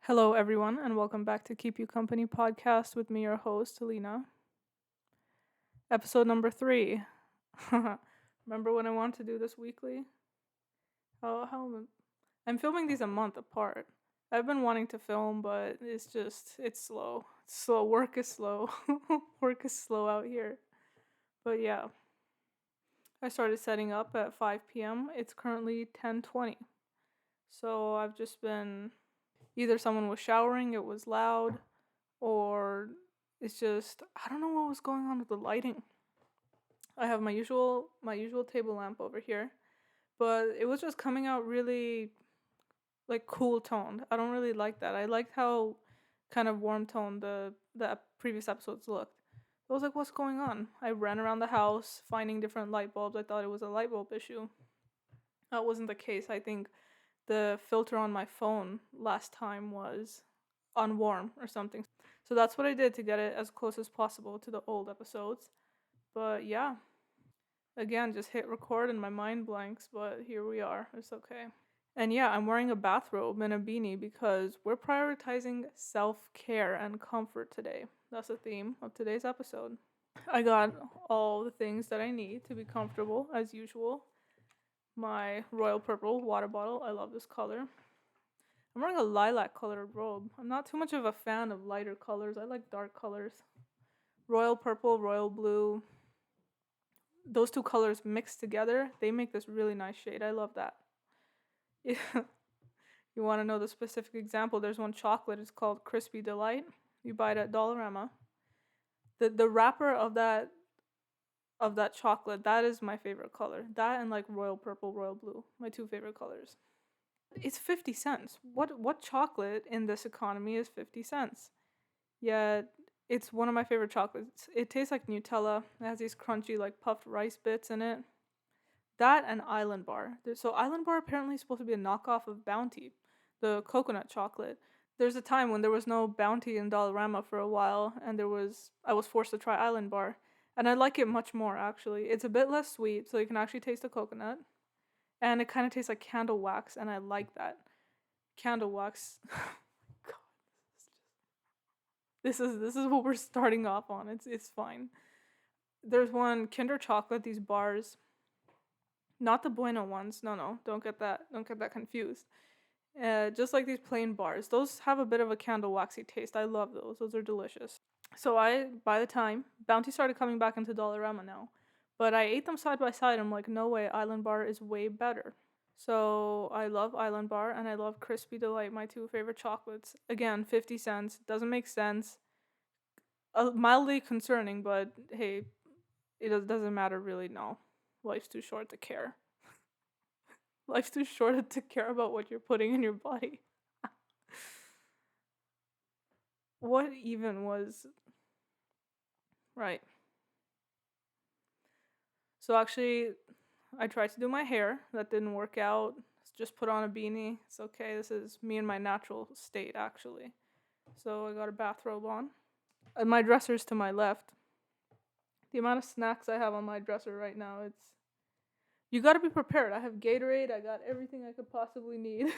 Hello, everyone, and welcome back to Keep You Company podcast with me, your host, Helena. Episode number 3. Remember when I wanted to do this weekly? How I'm filming these a month apart. I've been wanting to film, but it's slow. It's slow. Work is slow. Work is slow out here. But yeah, I started setting up at 5 p.m. It's currently 10:20. So I've just been either someone was showering, it was loud, or it's just I don't know what was going on with the lighting. I have my usual table lamp over here, but it was just coming out really like cool toned. I don't really like that. I liked how kind of warm toned the previous episodes looked. I was like, what's going on? I ran around the house finding different light bulbs. I thought it was a light bulb issue. That wasn't the case. I think the filter on my phone last time was on warm or something. So that's what I did to get it as close as possible to the old episodes. But yeah, again, just hit record and my mind blanks, but here we are. It's okay. And yeah, I'm wearing a bathrobe and a beanie because we're prioritizing self-care and comfort today. That's the theme of today's episode. I got all the things that I need to be comfortable as usual. My royal purple water bottle. I love this color. I'm wearing a lilac colored robe. I'm not too much of a fan of lighter colors. I like dark colors. Royal purple, royal blue. Those two colors mixed together, they make this really nice shade. I love that. You want to know the specific example? There's one chocolate. It's called Crispy Delight. You buy it at Dollarama. The wrapper of that chocolate, that is my favorite color. That and like royal purple, royal blue, my two favorite colors. It's 50 cents. What chocolate in this economy is 50 cents? Yet it's one of my favorite chocolates. It tastes like Nutella. It has these crunchy like puffed rice bits in it. That and Island Bar. So Island Bar apparently is supposed to be a knockoff of Bounty, the coconut chocolate. There's a time when there was no Bounty in Dollarama for a while, and I was forced to try Island Bar, and I like it much more actually. It's a bit less sweet, so you can actually taste the coconut, and it kind of tastes like candle wax, and I like that. Candle wax. God, this is what we're starting off on. It's fine. There's one Kinder Chocolate, these bars. Not the Bueno ones. No, don't get that. Don't get that confused. Just like these plain bars. Those have a bit of a candle waxy taste. I love those. Those are delicious. So by the time Bounty started coming back into Dollarama now, but I ate them side by side. I'm like, no way. Island Bar is way better. So I love Island Bar and I love Crispy Delight, my two favorite chocolates. Again, 50 cents. Doesn't make sense. Mildly concerning, but hey, doesn't matter really. No, life's too short to care. Life's too short to care about what you're putting in your body. What even was right? So actually, I tried to do my hair. That didn't work out. Just put on a beanie. It's okay. This is me in my natural state, actually. So I got a bathrobe on. And my dresser's to my left. The amount of snacks I have on my dresser right now, it's you gotta be prepared. I have Gatorade. I got everything I could possibly need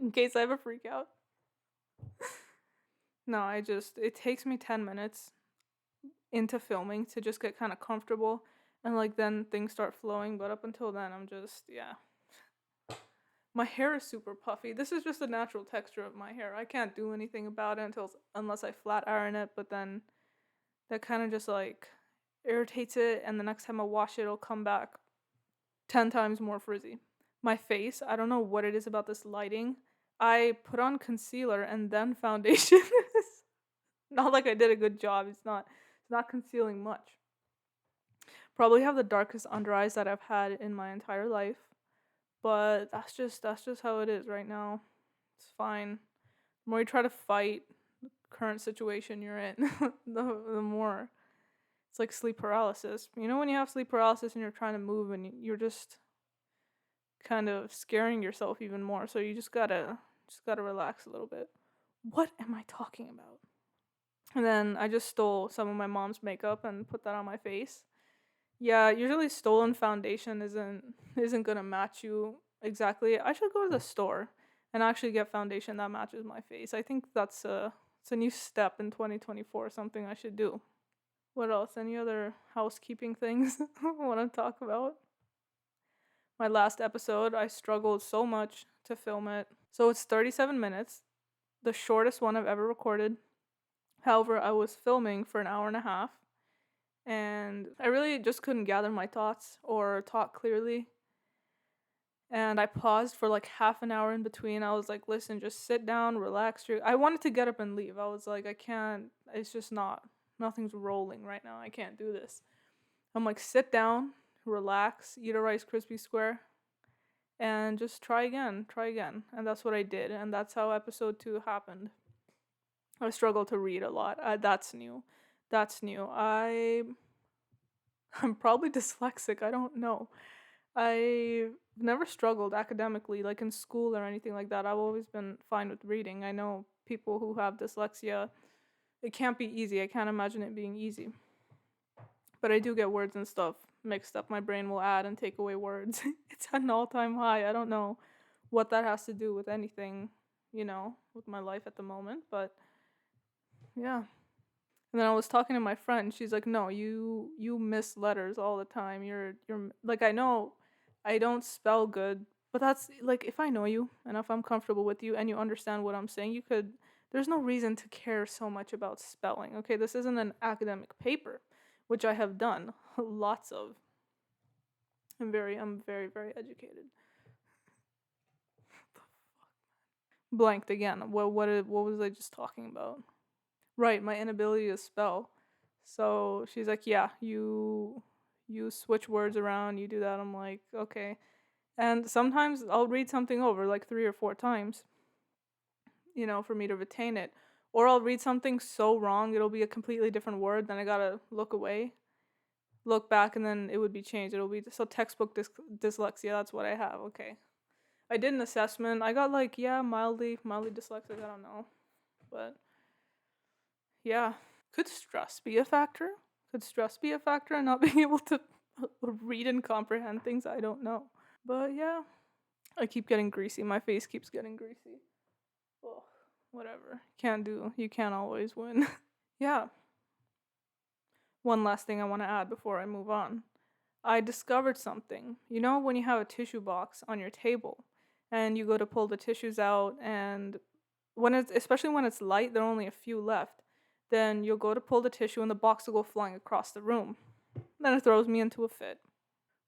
in case I have a freak out. No, it takes me 10 minutes into filming to just get kind of comfortable and like then things start flowing, but up until then I'm just yeah. My hair is super puffy. This is just the natural texture of my hair. I can't do anything about it unless I flat iron it, but then that kind of just like irritates it and the next time I wash it it'll come back 10 times more frizzy. My face, I don't know what it is about this lighting. I put on concealer and then foundation. Not like I did a good job. It's not concealing much. Probably have the darkest under eyes that I've had in my entire life. But that's just how it is right now. It's fine. The more you try to fight the current situation you're in, the more it's like sleep paralysis. You know when you have sleep paralysis and you're trying to move and you're just kind of scaring yourself even more. So you just gotta relax a little bit. What am I talking about? And then I just stole some of my mom's makeup and put that on my face. Yeah, usually stolen foundation isn't gonna match you exactly. I should go to the store and actually get foundation that matches my face. I think it's a new step in 2024, something I should do. What else? Any other housekeeping things I want to talk about? My last episode, I struggled so much to film it. So it's 37 minutes, the shortest one I've ever recorded. However, I was filming for an hour and a half, and I really just couldn't gather my thoughts or talk clearly. And I paused for like half an hour in between. I was like, listen, just sit down, relax. I wanted to get up and leave. I was like, I can't, it's just nothing's rolling right now. I can't do this. I'm like, sit down, relax, eat a Rice Krispie square, and just try again. And that's what I did. And that's how episode 2 happened. I struggle to read a lot. That's new. I'm probably dyslexic. I don't know. I've never struggled academically, like in school or anything like that. I've always been fine with reading. I know people who have dyslexia, it can't be easy. I can't imagine it being easy. But I do get words and stuff mixed up. My brain will add and take away words. It's at an all-time high. I don't know what that has to do with anything, with my life at the moment, but yeah. And then I was talking to my friend. She's like, "No, you miss letters all the time. You're like, I know I don't spell good, but that's like, if I know you and if I'm comfortable with you and you understand what I'm saying, there's no reason to care so much about spelling. Okay, this isn't an academic paper, which I have done lots of. I'm very, very educated." Blanked again. What was I just talking about? Right, my inability to spell. So she's like, "Yeah, you switch words around, you do that." I'm like, "Okay." And sometimes I'll read something over like 3 or 4 times, for me to retain it. Or I'll read something so wrong, it'll be a completely different word, then I got to look away, look back, and then it would be changed. It'll be so textbook dyslexia, that's what I have. Okay. I did an assessment. I got like, yeah, mildly dyslexic, I don't know. But yeah. Could stress be a factor? Could stress be a factor in not being able to read and comprehend things? I don't know. But yeah, I keep getting greasy. My face keeps getting greasy. Ugh, whatever. You can't always win. Yeah. One last thing I want to add before I move on. I discovered something. You know, when you have a tissue box on your table and you go to pull the tissues out, and especially when it's light, there are only a few left. Then you'll go to pull the tissue and the box will go flying across the room. Then it throws me into a fit.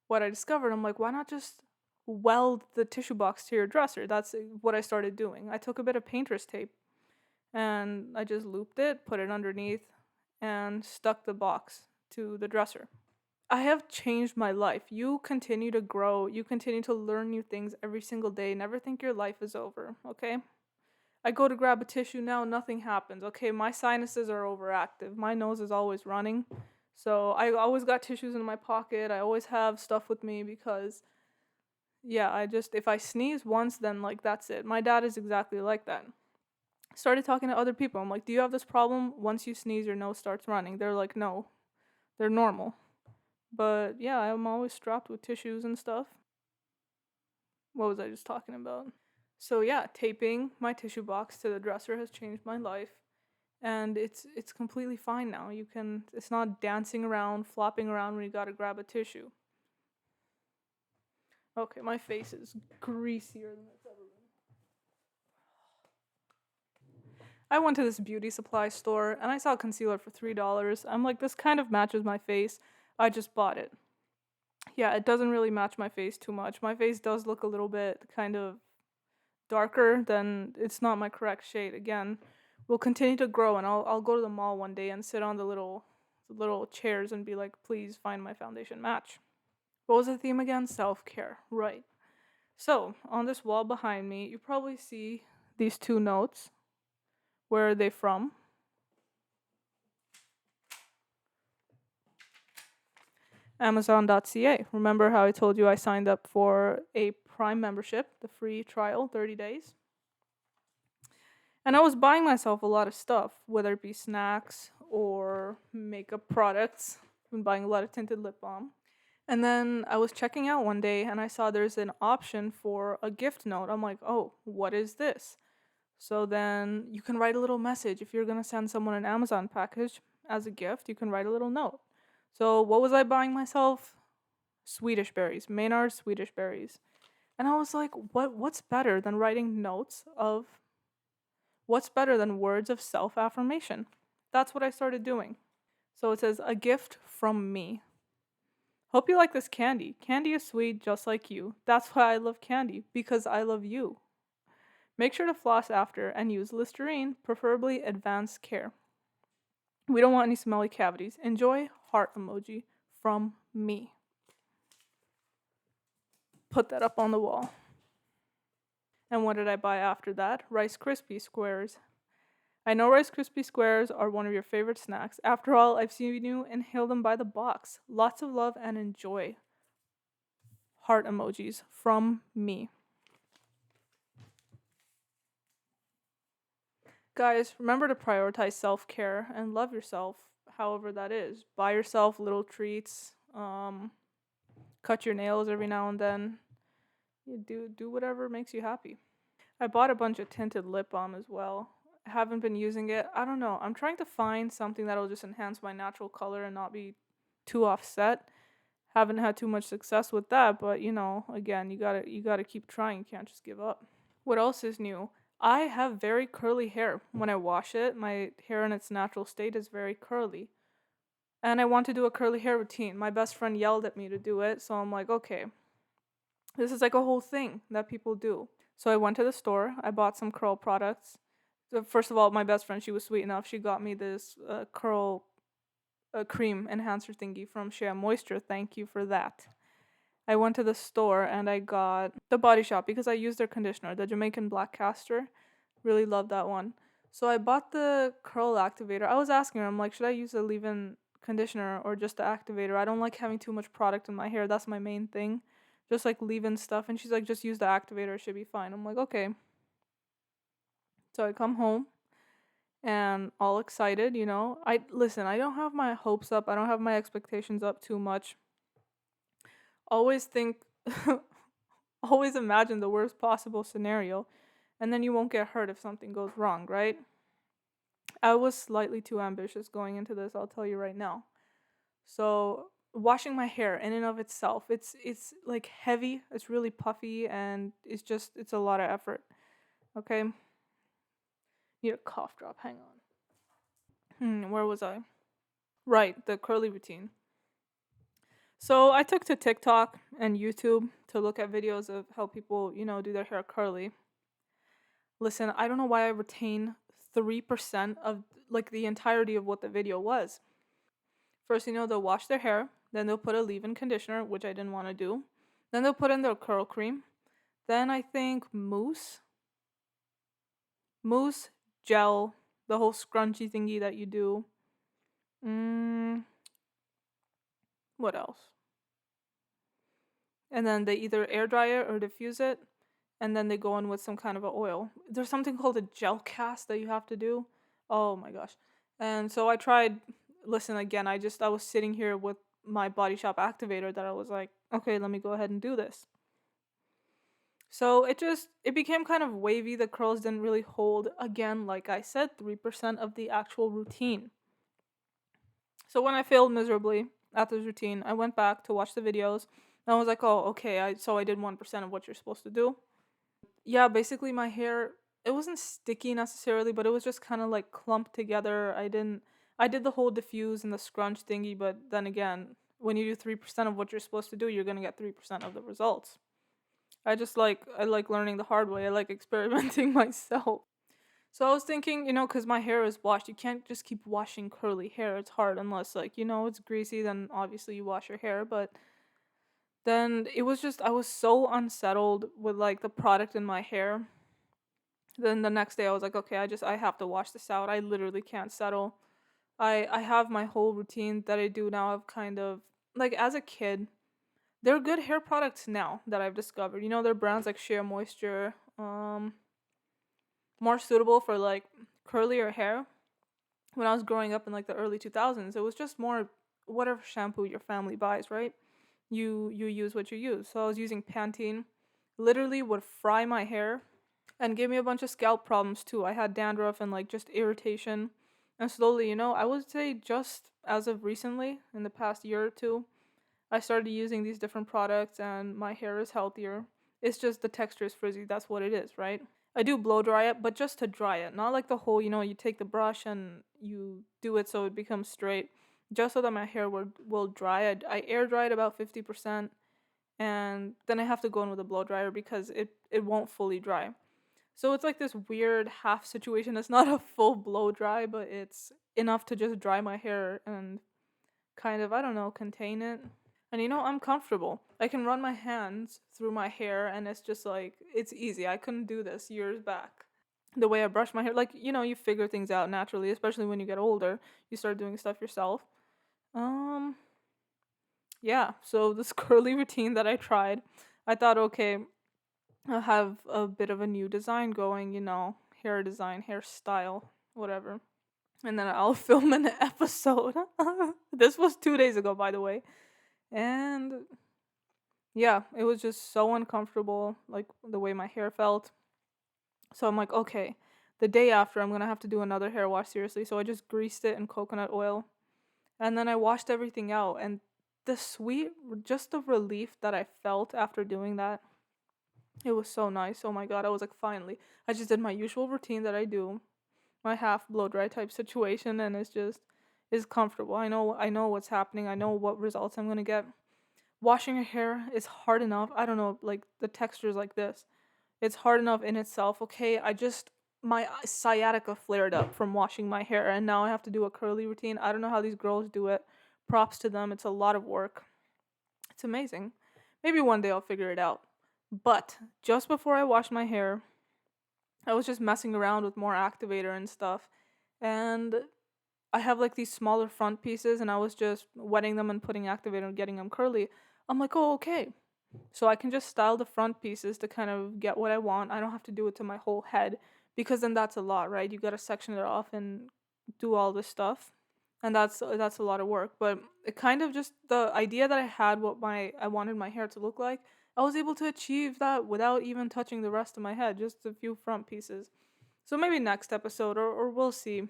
What I discovered, I'm like, why not just weld the tissue box to your dresser? That's what I started doing. I took a bit of painter's tape and I just looped it, put it underneath, and stuck the box to the dresser. I have changed my life. You continue to grow. You continue to learn new things every single day. Never think your life is over, okay? I go to grab a tissue now, nothing happens. Okay, my sinuses are overactive. My nose is always running. So I always got tissues in my pocket. I always have stuff with me because, yeah, if I sneeze once, then like that's it. My dad is exactly like that. Started talking to other people. I'm like, do you have this problem? Once you sneeze, your nose starts running. They're like, no, they're normal. But yeah, I'm always strapped with tissues and stuff. What was I just talking about? So yeah, taping my tissue box to the dresser has changed my life. And it's completely fine now. It's not dancing around, flopping around when you gotta grab a tissue. Okay, my face is greasier than it's ever been. I went to this beauty supply store and I saw concealer for $3. I'm like, this kind of matches my face. I just bought it. Yeah, it doesn't really match my face too much. My face does look a little bit kind of darker than, it's not my correct shade. Again, we'll continue to grow, and I'll go to the mall one day and sit on the little chairs and be like, please find my foundation match. What was the theme again? Self-care. Right. So, on this wall behind me, you probably see these 2 notes. Where are they from? Amazon.ca. Remember how I told you I signed up for a Prime membership, the free trial, 30 days? And I was buying myself a lot of stuff, whether it be snacks or makeup products. I've been buying a lot of tinted lip balm. And then I was checking out one day and I saw there's an option for a gift note. I'm like, oh, what is this? So then you can write a little message. If you're going to send someone an Amazon package as a gift, you can write a little note. So what was I buying myself? Swedish berries, Maynard Swedish berries. And I was like, what's better than writing notes of what's better than words of self-affirmation? That's what I started doing. So it says a gift from me. Hope you like this candy. Candy is sweet just like you. That's why I love candy, because I love you. Make sure to floss after and use Listerine, preferably advanced care. We don't want any smelly cavities. Enjoy, heart emoji from me. Put that up on the wall. And what did I buy after that? Rice Krispie squares. I know Rice Krispie squares are one of your favorite snacks. After all, I've seen you inhale them by the box. Lots of love and enjoy. Heart emojis from me. Guys, remember to prioritize self-care and love yourself, however that is. Buy yourself little treats. Cut your nails every now and then. You do whatever makes you happy. I bought a bunch of tinted lip balm as well. I haven't been using it. I don't know. I'm trying to find something that'll just enhance my natural color and not be too offset. Haven't had too much success with that, but again, you gotta keep trying. You can't just give up. What else is new? I have very curly hair. When I wash it, my hair in its natural state is very curly. And I want to do a curly hair routine. My best friend yelled at me to do it, so I'm like, okay. This is like a whole thing that people do. So I went to the store. I bought some curl products. So first of all, my best friend, she was sweet enough. She got me this curl cream enhancer thingy from Shea Moisture. Thank you for that. I went to the store and I got the Body Shop because I used their conditioner, the Jamaican Black Castor. Really love that one. So I bought the curl activator. I was asking her, I'm like, should I use the leave-in conditioner or just the activator? I don't like having too much product in my hair. That's my main thing. Just like leave-in stuff. And she's like, just use the activator. It should be fine. I'm like, okay. So I come home and all excited, I don't have my hopes up. I don't have my expectations up too much. Always think always imagine the worst possible scenario, and then you won't get hurt if something goes wrong, right? I was slightly too ambitious going into this, I'll tell you right now. So, washing my hair in and of itself, it's like heavy, it's really puffy, and it's a lot of effort. Okay? Need a cough drop, hang on. Where was I? Right, the curly routine. So, I took to TikTok and YouTube to look at videos of how people, do their hair curly. Listen, I don't know why I retain 3% of like the entirety of what the video was. First, they'll wash their hair, then they'll put a leave-in conditioner, which I didn't want to do. Then they'll put in their curl cream. Then I think mousse, gel, the whole scrunchy thingy that you do. What else? And then they either air dry it or diffuse it, and then they go in with some kind of an oil. There's something called a gel cast that you have to do. Oh my gosh. And so I tried, listen again, I was sitting here with my Body Shop activator that I was like, okay, let me go ahead and do this. So it became kind of wavy. The curls didn't really hold. Again, like I said, 3% of the actual routine. So when I failed miserably at this routine, I went back to watch the videos. And I was like, oh, okay, I did 1% of what you're supposed to do. Yeah, basically my hair, it wasn't sticky necessarily, but it was just kind of like clumped together. I did the whole diffuse and the scrunch thingy, but then again, when you do 3% of what you're supposed to do, you're going to get 3% of the results. I like learning the hard way. I like experimenting myself. So I was thinking, because my hair is washed, you can't just keep washing curly hair. It's hard unless, it's greasy, then obviously you wash your hair. But then it was just, I was so unsettled with, the product in my hair. Then the next day I was like, okay, I have to wash this out. I literally can't settle. I have my whole routine that I do now of kind of, as a kid, there are good hair products now that I've discovered. There are brands like Shea Moisture, more suitable for curlier hair. When I was growing up in the early 2000s, it was just more whatever shampoo your family buys, right? you use what you use. So I was using Pantene, literally would fry my hair and gave me a bunch of scalp problems too. I had dandruff and like just irritation. And slowly, I would say just as of recently, in the past year or two, I started using these different products and my hair is healthier. It's just the texture is frizzy. That's what it is, right? I do blow dry it, but just to dry it. Not like the whole, you take the brush and you do it so it becomes straight. Just so that my hair will dry. I air dry it about 50%, and then I have to go in with a blow dryer because it won't fully dry. So it's like this weird half situation. It's not a full blow dry, but it's enough to just dry my hair and kind of, I don't know, contain it. And I'm comfortable. I can run my hands through my hair and it's just like, it's easy. I couldn't do this years back. The way I brush my hair, like, you figure things out naturally, especially when you get older. You start doing stuff yourself. Um, yeah, so this curly routine that I tried, I thought, okay, I'll have a bit of a new design going, hair design, hairstyle, whatever. And then I'll film an episode. This was 2 days ago, by the way. And yeah, it was just so uncomfortable, like the way my hair felt. So I'm like, okay, the day after, I'm going to have to do another hair wash, seriously. So I just greased it in coconut oil. And then I washed everything out. And just the relief that I felt after doing that, it was so nice. Oh my god, I was like, finally. I just did my usual routine that I do, my half blow dry type situation, and it's comfortable. I know what's happening. I know what results I'm gonna get. Washing your hair is hard enough. I don't know, like the textures like this. It's hard enough in itself. Okay, my sciatica flared up from washing my hair, and now I have to do a curly routine. I don't know how these girls do it. Props to them. It's a lot of work. It's amazing. Maybe one day I'll figure it out. But just before I washed my hair, I was just messing around with more activator and stuff. And I have like these smaller front pieces, and I was just wetting them and putting activator and getting them curly. I'm like, oh, okay. So I can just style the front pieces to kind of get what I want. I don't have to do it to my whole head because then that's a lot, right? You got to section it off and do all this stuff. And that's a lot of work, but it kind of just the idea that I had what my I wanted my hair to look like, I was able to achieve that without even touching the rest of my head, just a few front pieces. So maybe next episode or we'll see.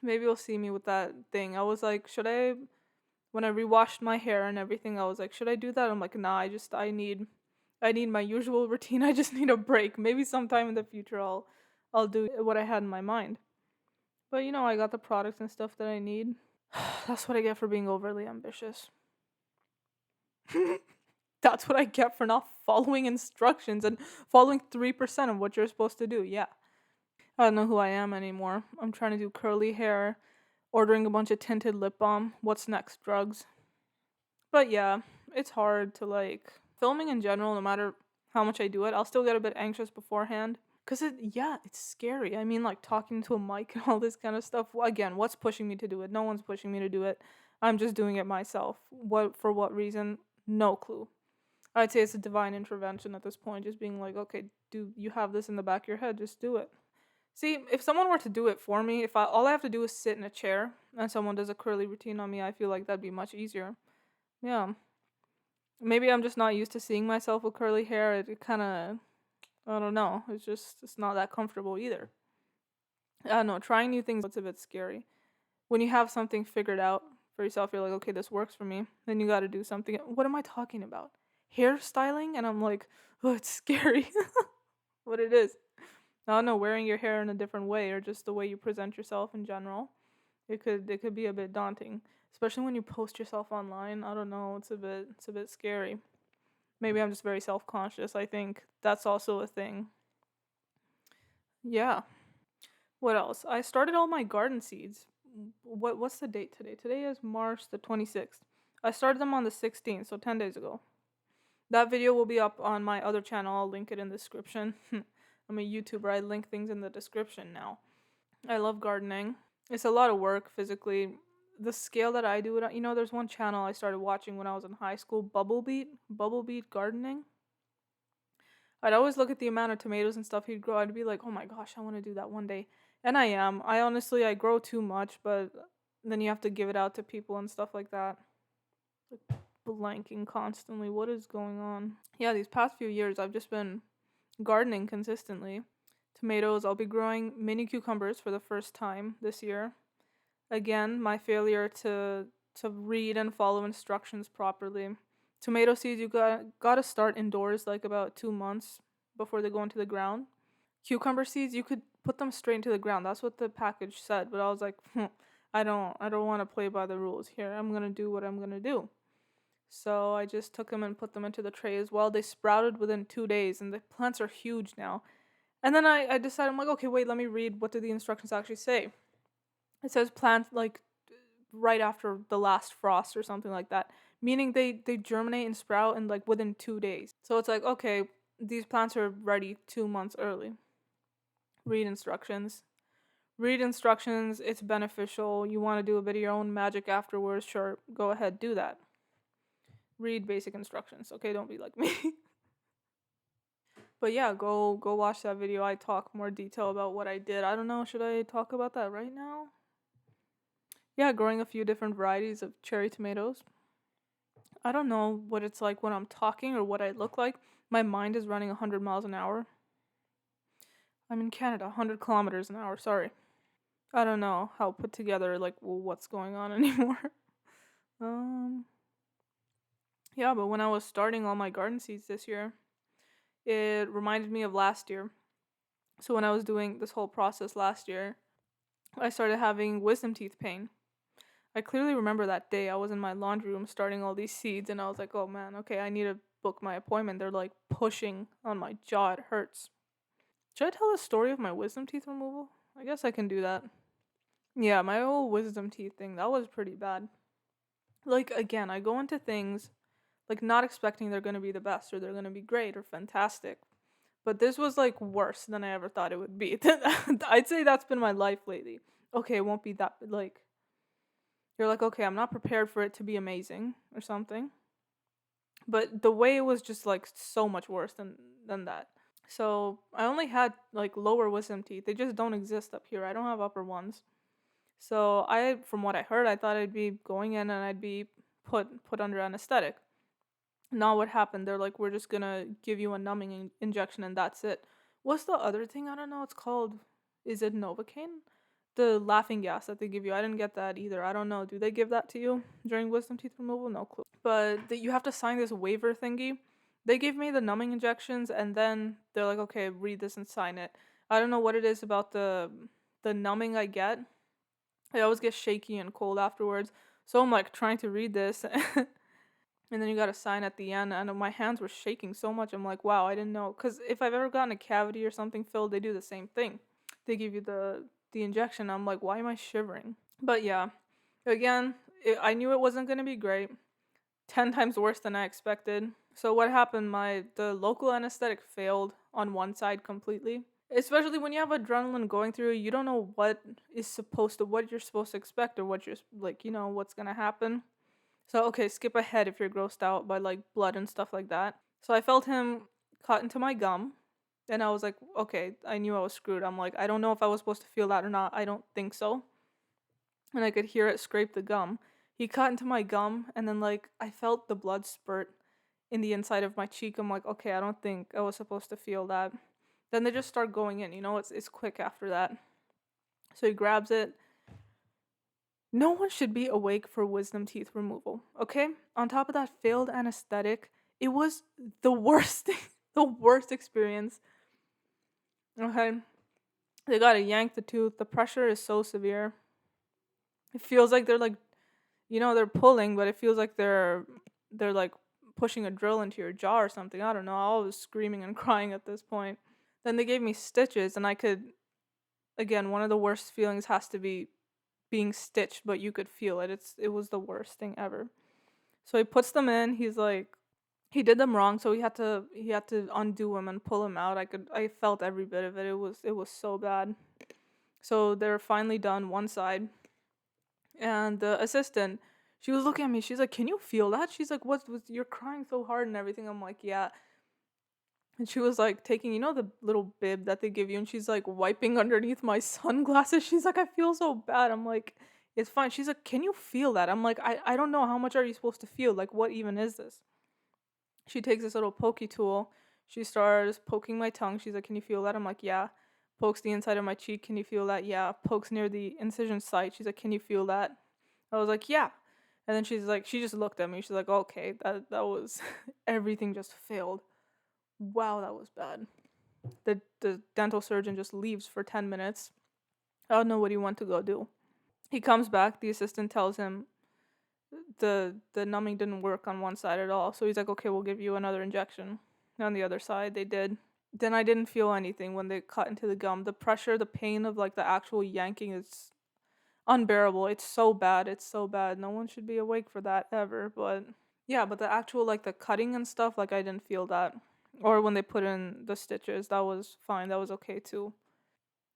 Maybe you'll see me with that thing. I was like, should I when I rewashed my hair and everything, I was like, should I do that? I'm like, nah, I need my usual routine. I just need a break. Maybe sometime in the future I'll do what I had in my mind. But I got the products and stuff that I need. That's what I get for being overly ambitious. That's what I get for not following instructions and following 3% of what you're supposed to do. Yeah. I don't know who I am anymore. I'm trying to do curly hair, ordering a bunch of tinted lip balm. What's next? Drugs. But yeah, it's hard to like filming in general, no matter how much I do it, I'll still get a bit anxious beforehand. Cause it's scary. I mean, like talking to a mic and all this kind of stuff. Well, again, what's pushing me to do it? No one's pushing me to do it. I'm just doing it myself. For what reason? No clue. I'd say it's a divine intervention at this point. Just being like, okay, do you have this in the back of your head? Just do it. See, if someone were to do it for me, if all I have to do is sit in a chair and someone does a curly routine on me, I feel like that'd be much easier. Yeah. Maybe I'm just not used to seeing myself with curly hair. It kind of, I don't know. It's not that comfortable either. I don't know. Trying new things, it's a bit scary. When you have something figured out for yourself, you're like, okay, this works for me. Then you got to do something. What am I talking about? Hairstyling? And I'm like, oh, it's scary. What it is. I don't know, wearing your hair in a different way or just the way you present yourself in general. It could be a bit daunting, especially when you post yourself online. I don't know, it's a bit scary. Maybe I'm just very self-conscious. I think that's also a thing. Yeah. What else? I started all my garden seeds. What's the date today? Today is March the 26th. I started them on the 16th, so 10 days ago. That video will be up on my other channel. I'll link it in the description. I'm a YouTuber. I link things in the description now. I love gardening. It's a lot of work physically. The scale that I do it, there's one channel I started watching when I was in high school, Bubble Beet Gardening. I'd always look at the amount of tomatoes and stuff he'd grow. I'd be like, oh my gosh, I want to do that one day. And I am. I grow too much, but then you have to give it out to people and stuff like that. blanking constantly. What is going on? Yeah, these past few years, I've just been gardening consistently. Tomatoes, I'll be growing mini cucumbers for the first time this year. Again, my failure to read and follow instructions properly. Tomato seeds, you gotta start indoors like about 2 months before they go into the ground. Cucumber seeds, you could put them straight into the ground. That's what the package said. But I was like, I don't want to play by the rules here. I'm gonna do what I'm gonna do. So I just took them and put them into the tray as well. They sprouted within 2 days, and the plants are huge now. And then I decided, I'm like, okay, wait, let me read. What do the instructions actually say? It says plant like right after the last frost or something like that, meaning they germinate and sprout in like within 2 days. So it's like, okay, these plants are ready 2 months early. Read instructions. Read instructions. It's beneficial. You want to do a bit of your own magic afterwards, sure, go ahead, do that. Read basic instructions, okay? Don't be like me. But yeah, go watch that video. I talk more detail about what I did. I don't know, should I talk about that right now? Yeah, growing a few different varieties of cherry tomatoes. I don't know what it's like when I'm talking or what I look like. My mind is running 100 miles an hour. I'm in Canada, 100 kilometers an hour, sorry. I don't know how put together, like, what's going on anymore. Um, yeah, but when I was starting all my garden seeds this year, it reminded me of last year. So when I was doing this whole process last year, I started having wisdom teeth pain. I clearly remember that day. I was in my laundry room starting all these seeds, and I was like, oh man, okay, I need to book my appointment. They're like pushing on my jaw. It hurts. Should I tell the story of my wisdom teeth removal? I guess I can do that. Yeah, my whole wisdom teeth thing, that was pretty bad. Like, again, I go into things like not expecting they're going to be the best or they're going to be great or fantastic. But this was like worse than I ever thought it would be. I'd say that's been my life lately. Okay, it won't be that, like, you're like, okay, I'm not prepared for it to be amazing or something. But the way it was just like so much worse than that. So I only had like lower wisdom teeth. They just don't exist up here. I don't have upper ones. So from what I heard, I thought I'd be going in and I'd be put under anesthetic. Not what happened. They're like, we're just gonna give you a numbing injection and that's it. What's the other thing? I don't know. It's called. Is it Novocaine? The laughing gas that they give you. I didn't get that either. I don't know. Do they give that to you during wisdom teeth removal? No clue. But you have to sign this waiver thingy. They gave me the numbing injections and then they're like, okay, read this and sign it. I don't know what it is about the numbing I get. I always get shaky and cold afterwards. So I'm like trying to read this. And then you gotta sign at the end, and my hands were shaking so much. I'm like, wow, I didn't know. Because if I've ever gotten a cavity or something filled, they do the same thing. They give you the injection. I'm like, why am I shivering? But yeah, again, I knew it wasn't gonna be great. 10 times worse than I expected. So what happened? The local anesthetic failed on one side completely. Especially when you have adrenaline going through, you don't know what you're supposed to expect or what you're like, what's gonna happen. So, okay, skip ahead if you're grossed out by like blood and stuff like that. So I felt him cut into my gum. And I was like, okay, I knew I was screwed. I'm like, I don't know if I was supposed to feel that or not. I don't think so. And I could hear it scrape the gum. He cut into my gum, and then like I felt the blood spurt in the inside of my cheek. I'm like, okay, I don't think I was supposed to feel that. Then they just start going in, it's quick after that. So he grabs it. No one should be awake for wisdom teeth removal, okay? On top of that failed anesthetic, it was the worst thing, the worst experience. Okay? They gotta yank the tooth. The pressure is so severe. It feels like they're like, they're pulling, but it feels like they're like pushing a drill into your jaw or something. I don't know. I was screaming and crying at this point. Then they gave me stitches, and I could, again, one of the worst feelings has to be being stitched, but you could feel it. It was the worst thing ever. So he puts them in. He's like, he did them wrong, so he had to undo them and pull them out. I felt every bit of it. It was so bad. So they're finally done one side, and the assistant, she was looking at me. She's like, "Can you feel that?" She's like, "What's you're crying so hard and everything." I'm like, "Yeah." And she was like taking, the little bib that they give you, and she's like wiping underneath my sunglasses. She's like, "I feel so bad." I'm like, It's fine. She's like, can you feel that? I'm like, I don't know. How much are you supposed to feel? Like, what even is this? She takes this little pokey tool. She starts poking my tongue. She's like, can you feel that? I'm like, yeah. Pokes the inside of my cheek. Can you feel that? Yeah. Pokes near the incision site. She's like, can you feel that? I was like, yeah. And then she's like, she just looked at me. She's like, okay, that was everything just failed. Wow, that was bad. The dental surgeon just leaves for 10 minutes. I don't know what he went to go do. He comes back. The assistant tells him the numbing didn't work on one side at all. So he's like, okay, we'll give you another injection. On the other side, they did. Then I didn't feel anything when they cut into the gum. The pressure, the pain of like the actual yanking is unbearable. It's so bad. It's so bad. No one should be awake for that ever. But yeah, but the actual like the cutting and stuff, like I didn't feel that. Or when they put in the stitches, that was fine. That was okay too.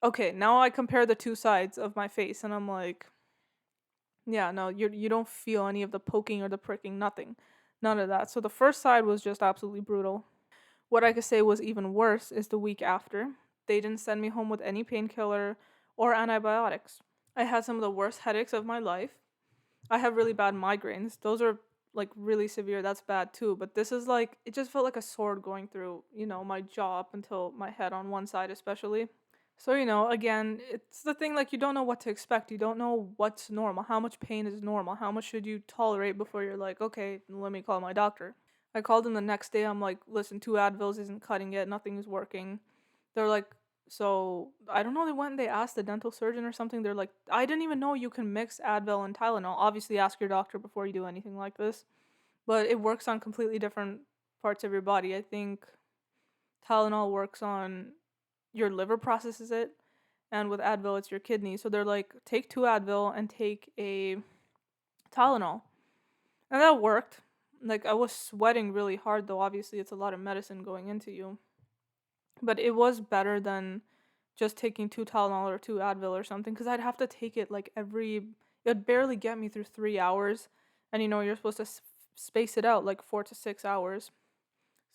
Okay, now I compare the two sides of my face and I'm like, yeah, no, you don't feel any of the poking or the pricking, nothing. None of that. So the first side was just absolutely brutal. What I could say was even worse is the week after. They didn't send me home with any painkiller or antibiotics. I had some of the worst headaches of my life. I have really bad migraines. Those are like really severe. That's bad too. But this is like, it just felt like a sword going through, my jaw up until my head on one side, especially. So, again, it's the thing like you don't know what to expect. You don't know what's normal. How much pain is normal? How much should you tolerate before you're like, okay, let me call my doctor? I called him the next day. I'm like, listen, 2 Advils isn't cutting it. Nothing is working. They're like, so I don't know. They went and they asked the dental surgeon or something. They're like, I didn't even know you can mix Advil and Tylenol. Obviously, ask your doctor before you do anything like this. But it works on completely different parts of your body. I think Tylenol works on your liver processes it, and with Advil, it's your kidney. So they're like, take 2 Advil and take a Tylenol. And that worked. Like, I was sweating really hard, though. Obviously, it's a lot of medicine going into you. But it was better than just taking 2 Tylenol or 2 Advil or something, because I'd have to take it like it'd barely get me through 3 hours. And you're supposed to space it out like 4 to 6 hours.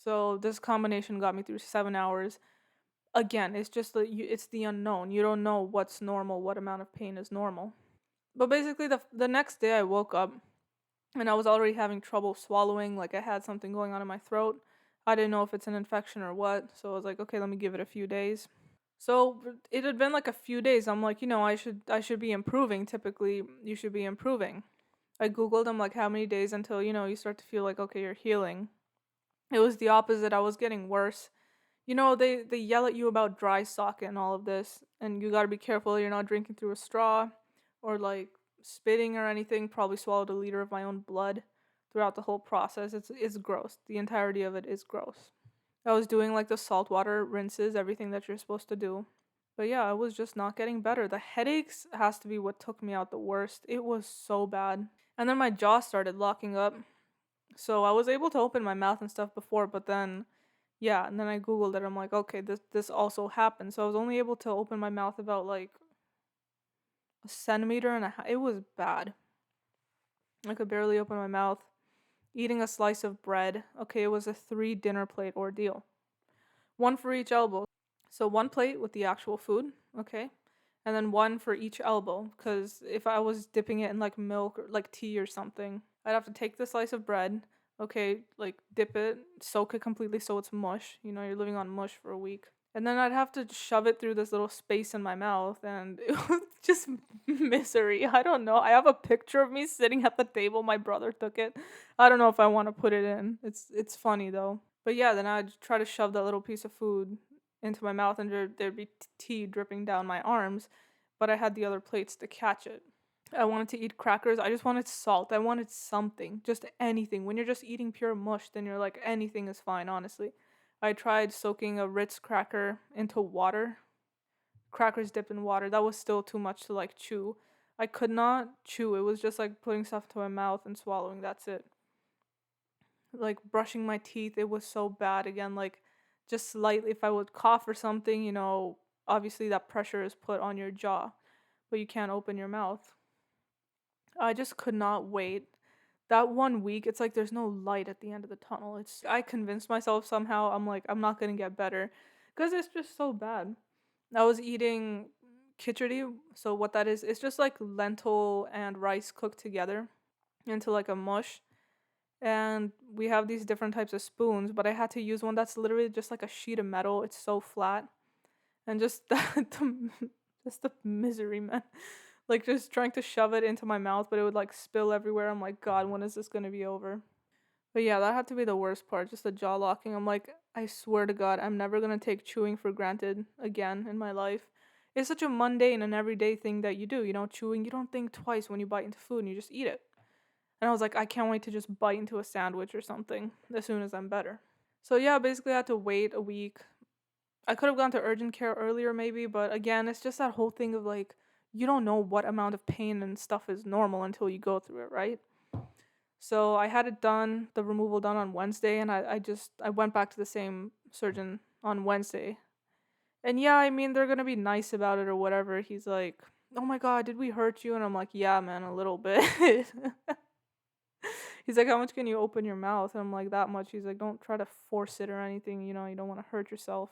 So this combination got me through 7 hours. Again, it's just it's the unknown. You don't know what's normal, what amount of pain is normal. But basically, the next day I woke up and I was already having trouble swallowing. Like I had something going on in my throat. I didn't know if it's an infection or what. So I was like, okay, let me give it a few days. So it had been like a few days. I'm like, I should be improving. Typically, you should be improving. I googled them like how many days until you start to feel like okay, you're healing. It was the opposite. I was getting worse. They yell at you about dry socket and all of this, and you gotta be careful you're not drinking through a straw or like spitting or anything. Probably swallowed a liter of my own blood throughout the whole process. It's gross. The entirety of it is gross. I was doing like the saltwater rinses, everything that you're supposed to do. But yeah, I was just not getting better. The headaches has to be what took me out the worst. It was so bad. And then my jaw started locking up. So I was able to open my mouth and stuff before, but then yeah, and then I googled it. I'm like, okay, this also happened. So I was only able to open my mouth about like a centimeter and a half. It was bad. I could barely open my mouth. Eating a slice of bread. Okay, it was a 3 dinner plate ordeal. One for each elbow. So one plate with the actual food, okay? And then one for each elbow. Because if I was dipping it in like milk or like tea or something, I'd have to take the slice of bread, okay, like dip it, soak it completely so it's mush. You're living on mush for a week. And then I'd have to shove it through this little space in my mouth, and it was just misery. I don't know. I have a picture of me sitting at the table. My brother took it. I don't know if I want to put it in. It's funny though. But yeah, then I'd try to shove that little piece of food into my mouth, and there'd be tea dripping down my arms, but I had the other plates to catch it. I wanted to eat crackers. I just wanted salt. I wanted something, just anything. When you're just eating pure mush, then you're like, anything is fine, honestly. I tried soaking a Ritz cracker into water. Crackers dipped in water. That was still too much to like chew. I could not chew. It was just like putting stuff to my mouth and swallowing. That's it. Like brushing my teeth, it was so bad. Again, like just slightly, if I would cough or something, obviously that pressure is put on your jaw, but you can't open your mouth. I just could not wait. That one week, it's like there's no light at the end of the tunnel. I convinced myself somehow, I'm like, I'm not gonna get better. Because it's just so bad. I was eating khichdi. So what that is, it's just like lentil and rice cooked together into like a mush. And we have these different types of spoons, but I had to use one that's literally just like a sheet of metal. It's so flat. And just just the misery, man. Like just trying to shove it into my mouth, but it would like spill everywhere. I'm like, God, when is this gonna be over? But yeah, that had to be the worst part, just the jaw locking. I'm like, I swear to God, I'm never gonna take chewing for granted again in my life. It's such a mundane and everyday thing that you do, chewing. You don't think twice when you bite into food and you just eat it. And I was like, I can't wait to just bite into a sandwich or something as soon as I'm better. So yeah, basically I had to wait a week. I could have gone to urgent care earlier maybe, but again, it's just that whole thing of like, you don't know what amount of pain and stuff is normal until you go through it, right? So I had it done, the removal done on Wednesday, and I went back to the same surgeon on Wednesday. And yeah, I mean, they're gonna be nice about it or whatever. He's like, oh my God, did we hurt you? And I'm like, yeah, man, a little bit. He's like, how much can you open your mouth? And I'm like, that much. He's like, don't try to force it or anything, you don't want to hurt yourself.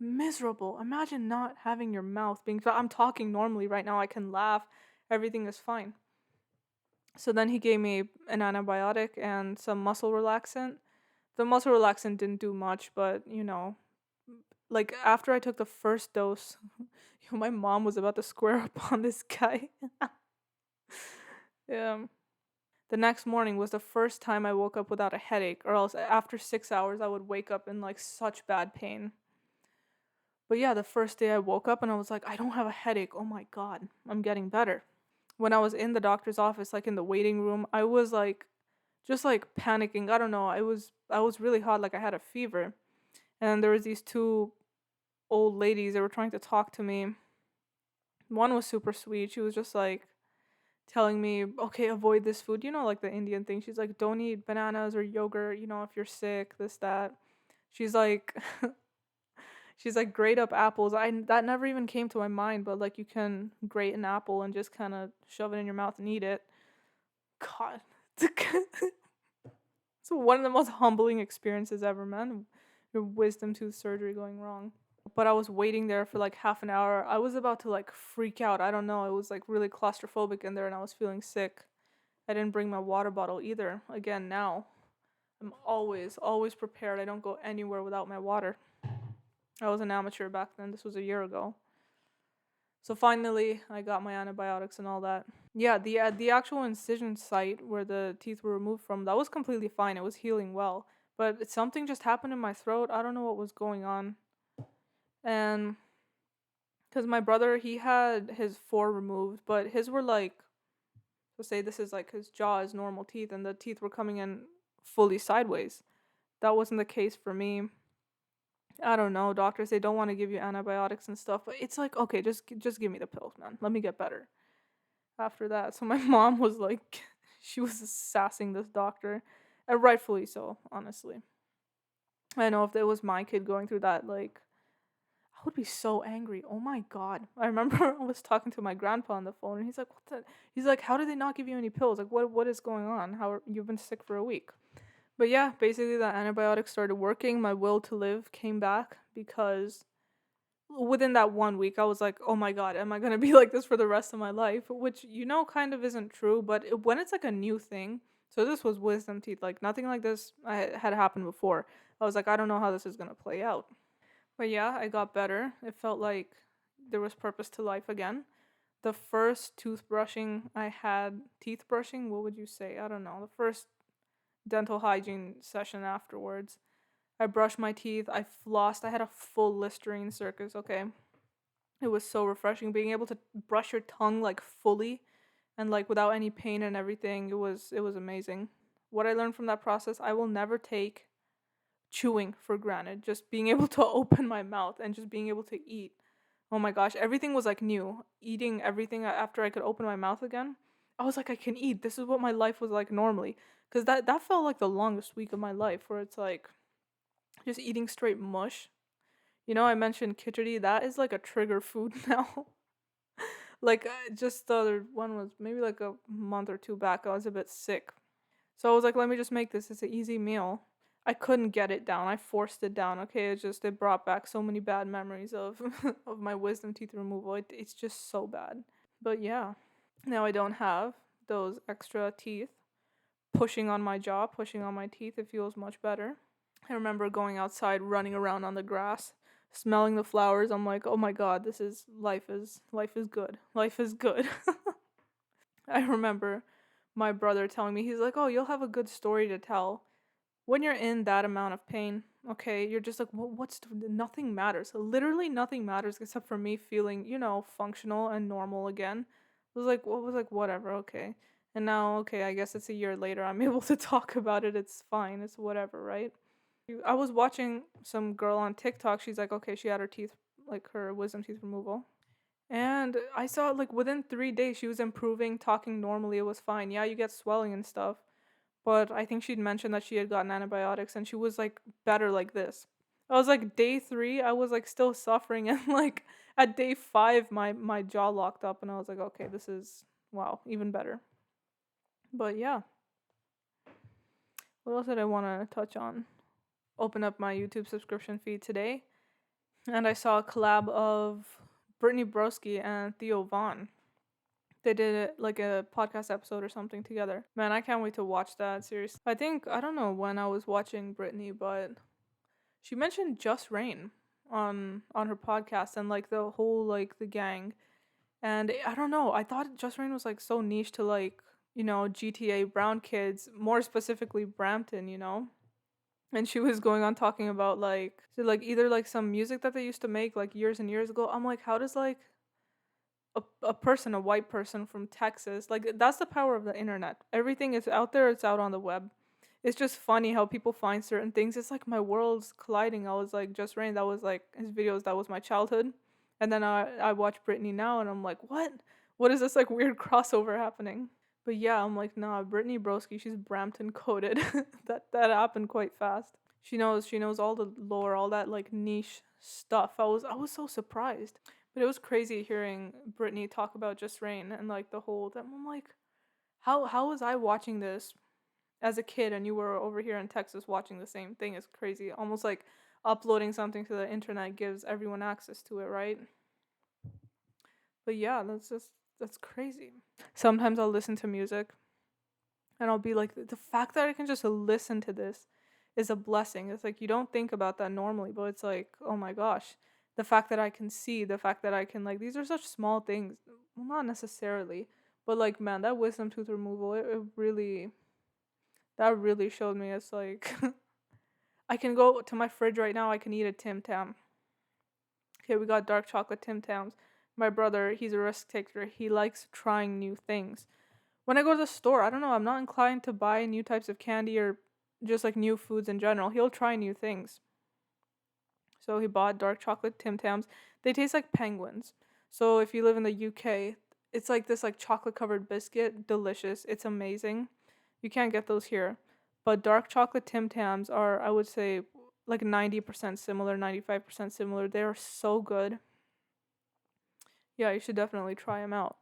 Miserable. Imagine not having your mouth being. I'm talking normally right now. I can laugh. Everything is fine. So then he gave me an antibiotic and some muscle relaxant. The muscle relaxant didn't do much, but like after I took the first dose, my mom was about to square up on this guy. Yeah. The next morning was the first time I woke up without a headache, or else after 6 hours I would wake up in like such bad pain. But yeah, the first day I woke up and I was like, I don't have a headache. Oh my God, I'm getting better. When I was in the doctor's office, like in the waiting room, I was like, just like panicking. I don't know. I was really hot, like I had a fever. And there was these two old ladies that were trying to talk to me. One was super sweet. She was just like telling me, okay, avoid this food. Like the Indian thing. She's like, don't eat bananas or yogurt, if you're sick, this, that. She's like, she's like, grate up apples. That never even came to my mind, but like you can grate an apple and just kind of shove it in your mouth and eat it. God. It's one of the most humbling experiences ever, man. Your wisdom tooth surgery going wrong. But I was waiting there for like half an hour. I was about to like freak out. I don't know. I was like really claustrophobic in there and I was feeling sick. I didn't bring my water bottle either. Again, now I'm always prepared. I don't go anywhere without my water. I was an amateur back then. This was a year ago. So finally, I got my antibiotics and all that. Yeah, the actual incision site where the teeth were removed from, that was completely fine. It was healing well. But something just happened in my throat. I don't know what was going on. And because my brother, he had his four removed, but his were like, so say this is like his jaw is normal teeth, and the teeth were coming in fully sideways. That wasn't the case for me. I don't know. Doctors, they don't want to give you antibiotics and stuff, but it's like, okay, just give me the pills, man. Let me get better. After that, so my mom was like, she was sassing this doctor, and rightfully so, honestly. I know if it was my kid going through that, like, I would be so angry. Oh my God. I remember I was talking to my grandpa on the phone and he's like, what the? He's like, how did they not give you any pills? Like, what is going on? You've been sick for a week? But yeah, basically that antibiotic started working. My will to live came back because within that 1 week, I was like, oh my God, am I going to be like this for the rest of my life? Which, kind of isn't true. But when it's like a new thing, so this was wisdom teeth, like nothing like this had happened before. I was like, I don't know how this is going to play out. But yeah, I got better. It felt like there was purpose to life again. The first toothbrushing I had, teeth brushing, what would you say? I don't know. The first dental hygiene session afterwards, I brushed my teeth, I flossed, I had a full Listerine circus, okay? It was so refreshing being able to brush your tongue like fully and like without any pain and everything. It was amazing. What I learned from that process, I will never take chewing for granted. Just being able to open my mouth and just being able to eat. Oh my gosh, everything was like new. Eating everything after I could open my mouth again. I was like, I can eat. This is what my life was like normally. Because that felt like the longest week of my life where it's like just eating straight mush. I mentioned khichdi. That is like a trigger food now. Like, just the other one was maybe like a month or two back. I was a bit sick. So I was like, let me just make this. It's an easy meal. I couldn't get it down. I forced it down. Okay, it brought back so many bad memories of of my wisdom teeth removal. It's just so bad. But yeah, now I don't have those extra teeth pushing on my jaw, pushing on my teeth. It feels much better. I remember going outside, running around on the grass, smelling the flowers. I'm like, oh my god, this is life is good. Life is good. I remember my brother telling me, he's like, oh, you'll have a good story to tell when you're in that amount of pain. Okay, you're just like, well, nothing matters. Literally nothing matters except for me feeling, functional and normal again. Whatever, okay. And now, okay, I guess it's a year later. I'm able to talk about it. It's fine. It's whatever, right? I was watching some girl on TikTok. She's like, okay, she had her teeth, like her wisdom teeth removal. And I saw like within 3 days she was improving, talking normally. It was fine. Yeah, you get swelling and stuff. But I think she'd mentioned that she had gotten antibiotics and she was like better like this. I was like day 3, I was like still suffering, and like at day 5 my jaw locked up and I was like, okay, this is wow, even better. But yeah. What else did I want to touch on? Open up my YouTube subscription feed today and I saw a collab of Brittany Broski and Theo Vaughn. They did it like a podcast episode or something together. Man, I can't wait to watch that. Seriously. I don't know when I was watching Brittany, but she mentioned Just Rain on her podcast and like the whole like the gang. And I don't know, I thought Just Rain was like so niche to like, GTA brown kids, more specifically Brampton. And she was going on talking about like either like some music that they used to make like years and years ago. I'm like, how does like a white person from Texas, like that's the power of the internet. Everything is out there, it's out on the web. It's just funny how people find certain things. It's like my world's colliding. I was like, Just Rain, that was like his videos, that was my childhood. And then I watch Brittany now and I'm like, what? What is this like weird crossover happening? But yeah, I'm like, nah, Brittany Broski, she's Brampton coded. That happened quite fast. She knows all the lore, all that like niche stuff. I was so surprised. But it was crazy hearing Brittany talk about Just Rain and like the whole that I'm like, how was I watching this as a kid and you were over here in Texas watching the same thing? Is crazy. Almost like uploading something to the internet gives everyone access to it, right? But yeah, that's crazy. Sometimes I'll listen to music and I'll be like, the fact that I can just listen to this is a blessing. It's like you don't think about that normally, but it's like, oh my gosh, the fact that I can see, the fact that I can like, these are such small things. Well, not necessarily, but like, man, that wisdom tooth removal, it really, that really showed me. It's like, I can go to my fridge right now. I can eat a Tim Tam. Okay, we got dark chocolate Tim Tams. My brother, he's a risk taker. He likes trying new things. When I go to the store, I don't know, I'm not inclined to buy new types of candy or just like new foods in general. He'll try new things. So he bought dark chocolate Tim Tams. They taste like penguins. So if you live in the UK, it's like this like chocolate covered biscuit, delicious. It's amazing. You can't get those here. But dark chocolate Tim Tams are, I would say, like 90% similar, 95% similar. They are so good. Yeah, you should definitely try them out.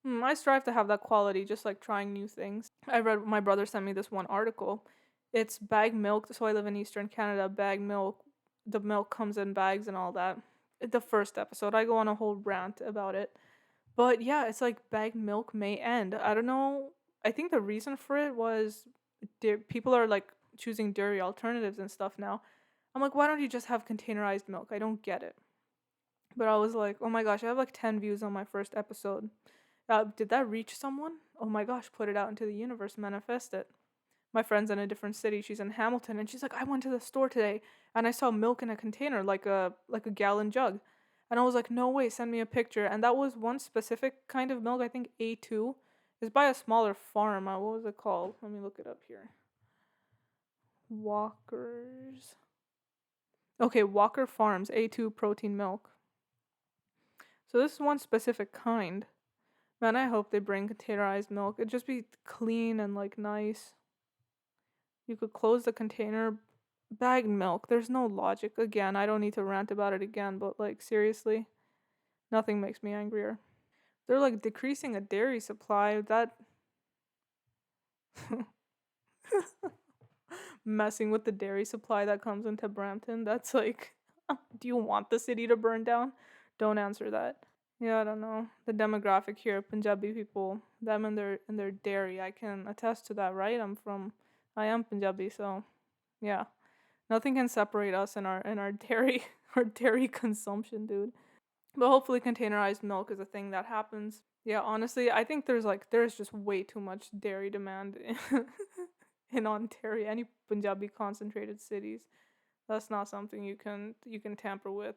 I strive to have that quality, just like trying new things. My brother sent me this one article. It's bag milk. So I live in Eastern Canada. Bag milk. The milk comes in bags and all that. The first episode, I go on a whole rant about it. But yeah, it's like bag milk may end. I don't know. I think the reason for it was people are like choosing dairy alternatives and stuff now. I'm like, why don't you just have containerized milk? I don't get it. But I was like, oh my gosh, I have like 10 views on my first episode. Did that reach someone? Oh my gosh, put it out into the universe, manifest it. My friend's in a different city. She's in Hamilton, and she's like, I went to the store today, and I saw milk in a container, like a gallon jug. And I was like, no way, send me a picture. And that was one specific kind of milk, I think A2. It's by a smaller farm. What was it called? Let me look it up here. Walker's. Okay, Walker Farms, A2 protein milk. So this is one specific kind. Man, I hope they bring containerized milk. It'd just be clean and like nice. You could close the container. Bagged milk. There's no logic. Again, I don't need to rant about it again, but like seriously, nothing makes me angrier. They're like decreasing a dairy supply. That messing with the dairy supply that comes into Brampton. That's like, do you want the city to burn down? Don't answer that. Yeah, I don't know. The demographic here, Punjabi people, them and their dairy. I can attest to that, right? I am Punjabi, so yeah. Nothing can separate us in our dairy our dairy consumption, dude. But hopefully containerized milk is a thing that happens. Yeah, honestly, I think there's just way too much dairy demand in Ontario, any Punjabi concentrated cities. That's not something you can tamper with.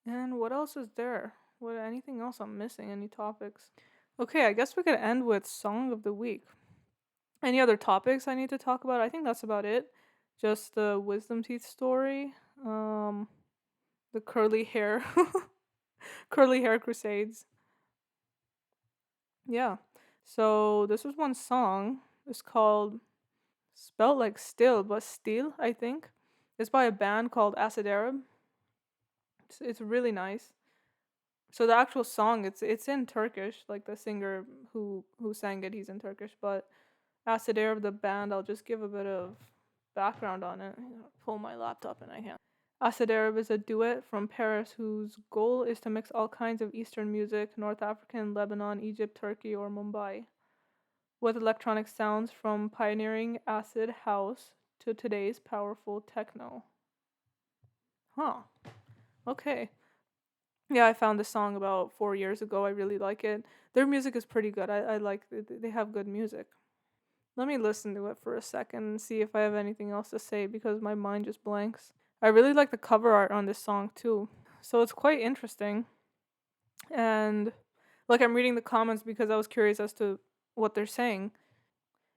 And what else is there? What anything else I'm missing? Any topics? Okay, I guess we could end with song of the week. Any other topics I need to talk about? I think that's about it. Just the wisdom teeth story. Um the curly hair curly hair crusades. Yeah. So this was one song. It's called spelled like still, but Stil, I think. It's by a band called Acid Arab. It's really nice. So the actual song, it's in Turkish, like the singer who sang it, he's in Turkish, but Acid Arab, the band, I'll just give a bit of background on it. Pull my laptop and I can. Acid Arab is a duet from Paris whose goal is to mix all kinds of Eastern music, North African, Lebanon, Egypt, Turkey, or Mumbai, with electronic sounds from pioneering acid house to today's powerful techno. Huh. Okay. Yeah, I found this song about 4 years ago. I really like it. Their music is pretty good. I like they have good music. Let me listen to it for a second and see if I have anything else to say because my mind just blanks. I really like the cover art on this song too. So it's quite interesting. And like I'm reading the comments because I was curious as to what they're saying.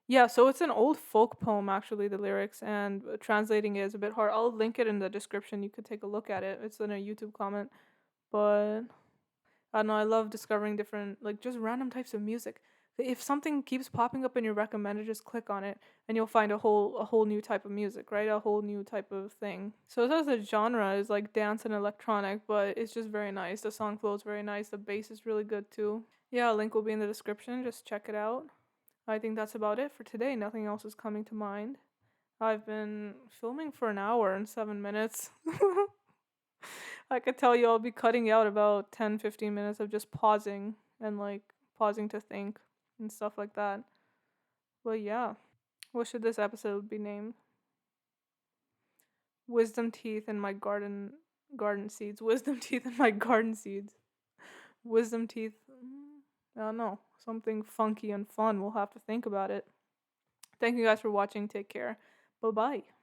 Yeah, so it's an old folk poem actually, the lyrics, and translating it is a bit hard. I'll link it in the description. You could take a look at it. It's in a YouTube comment. But I don't know, I love discovering different, like, just random types of music. If something keeps popping up in your recommended, just click on it and you'll find a whole new type of music, right? A whole new type of thing. So it says the genre is like dance and electronic, but it's just very nice. The song flow is very nice. The bass is really good too. Yeah, a link will be in the description. Just check it out. I think that's about it for today. Nothing else is coming to mind. I've been filming for an hour and 7 minutes. I could tell you I'll be cutting out about 10-15 minutes of just pausing and like pausing to think and stuff like that. But yeah, what should this episode be named? Wisdom teeth in my garden seeds. Wisdom teeth in my garden seeds. Wisdom teeth. I don't know. Something funky and fun. We'll have to think about it. Thank you guys for watching. Take care. Bye bye.